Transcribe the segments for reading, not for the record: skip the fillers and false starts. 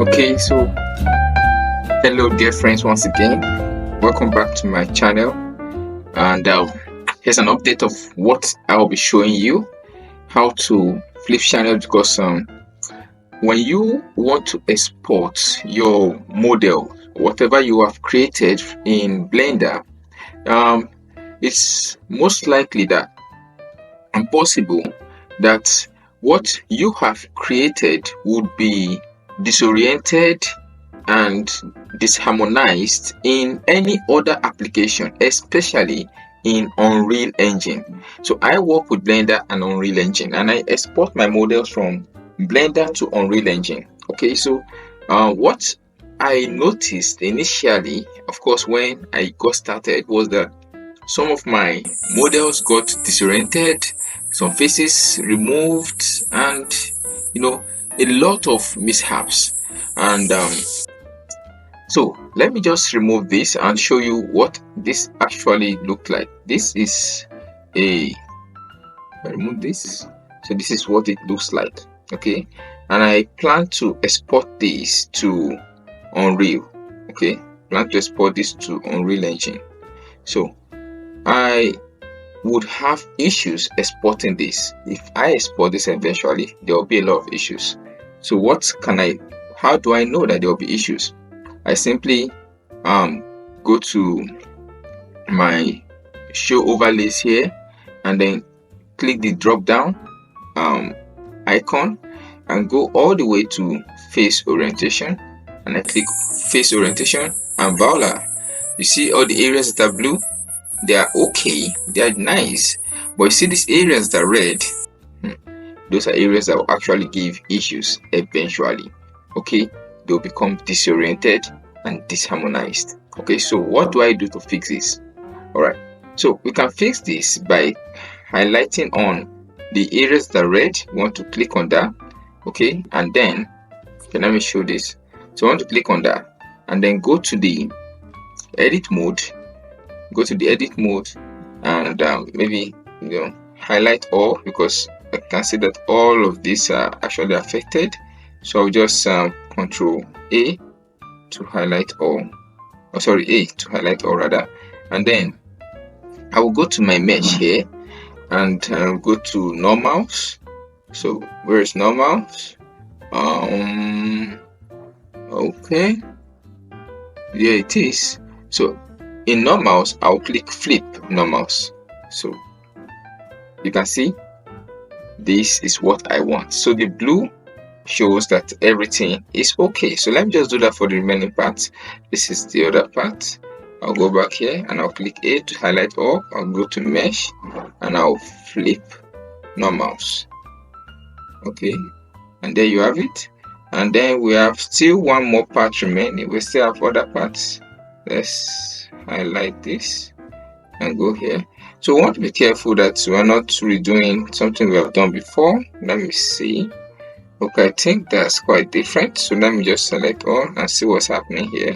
Okay, so hello dear friends, once again welcome back to my channel, and here's an update of what I'll be showing you how to flip channel, because when you want to export your model, whatever you have created in Blender, it's most likely that and possible that what you have created would be disoriented and disharmonized in any other application, especially in Unreal Engine. So I work with Blender and Unreal Engine, and I export my models from Blender to Unreal Engine. Okay, so what I noticed initially, of course, when I got started, was that some of my models got disoriented, some faces removed, and a lot of mishaps. And so let me just remove this and show you what this actually looked like. This is remove this. So this is what it looks like. Okay, and I plan to export this to Unreal. Okay, plan to export this to Unreal Engine. So I would have issues exporting this. If I export this eventually, there will be a lot of issues. So how do I know that there will be issues? I simply go to my show overlays here and then click the drop down icon and go all the way to face orientation, and I click face orientation, and voila, you see all the areas that are blue. They are okay, they are nice, but you see these areas that are red, those are areas that will actually give issues eventually. Okay, they'll become disoriented and disharmonized. Okay, so what do I do to fix this? All right, so we can fix this by highlighting on the areas that are red. You want to click on that. Okay, and then let me show this. So I want to click on that and then go to the edit mode. Go to the edit mode and maybe highlight all, because I can see that all of these are actually affected. So I'll just Control A to highlight all. A to highlight all rather, and then I will go to my mesh here and go to normals. So where is normals? Okay, yeah, it is. So in normals, I'll click flip normals. So you can see this is what I want. So the blue shows that everything is okay. So let me just do that for the remaining parts. This is the other part. I'll go back here and I'll click A to highlight all. I'll go to mesh and I'll flip normals. Okay, and there you have it. And then we have still one more part remaining. We still have other parts. Let's highlight this and go here. So we want to be careful that we're not redoing something we have done before. Let me see. Okay, I think that's quite different. So let me just select all and see what's happening here.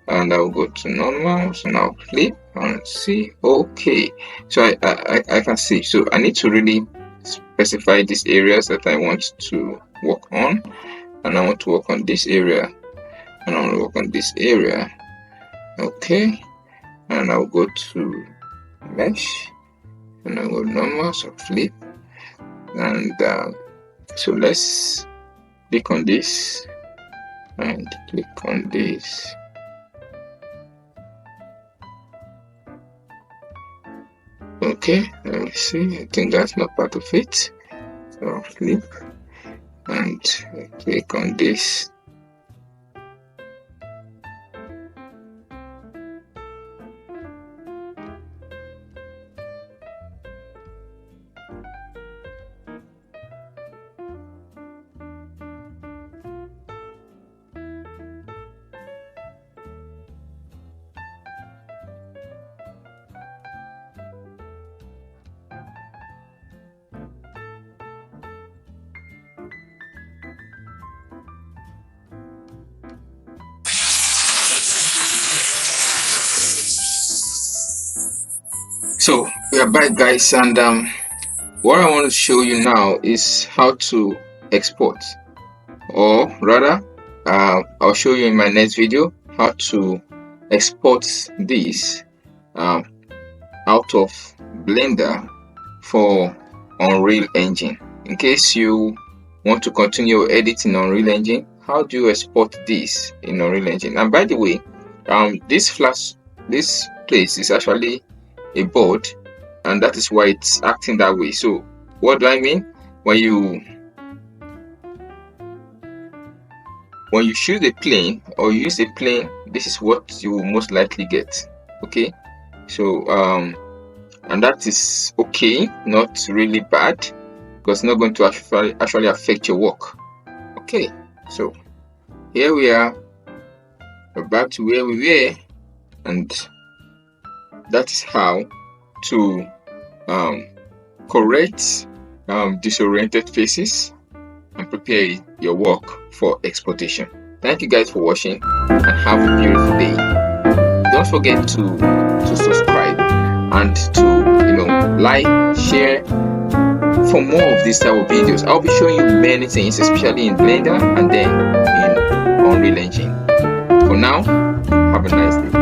And I'll go to normals and I'll flip and see. Okay, so I can see. So I need to really specify these areas that I want to work on. And I want to work on this area. And I want to work on this area. Okay, and I'll go to mesh and I'll go normals or flip, and so let's click on this and click on this. Okay, let me see. I think that's not part of it. So I'll flip and click on this. So we are back, guys, and what I want to show you now is how to export, or rather I'll show you in my next video how to export this um, out of Blender for Unreal Engine. In case you want to continue editing Unreal Engine, how do you export this in Unreal Engine? And by the way, this place is actually a board, and that is why it's acting that way. So what do I mean? When you choose a plane or use a plane, this is what you will most likely get. Okay, so and that is okay, not really bad, because it's not going to actually affect your work. Okay, so here we are, we're back to where we were, and that is how to correct disoriented faces and prepare your work for exportation. Thank you guys for watching, and have a beautiful day. Don't forget to subscribe and to like, share for more of this type of videos. I'll be showing you many things, especially in Blender and then in Unreal Engine. For now, have a nice day.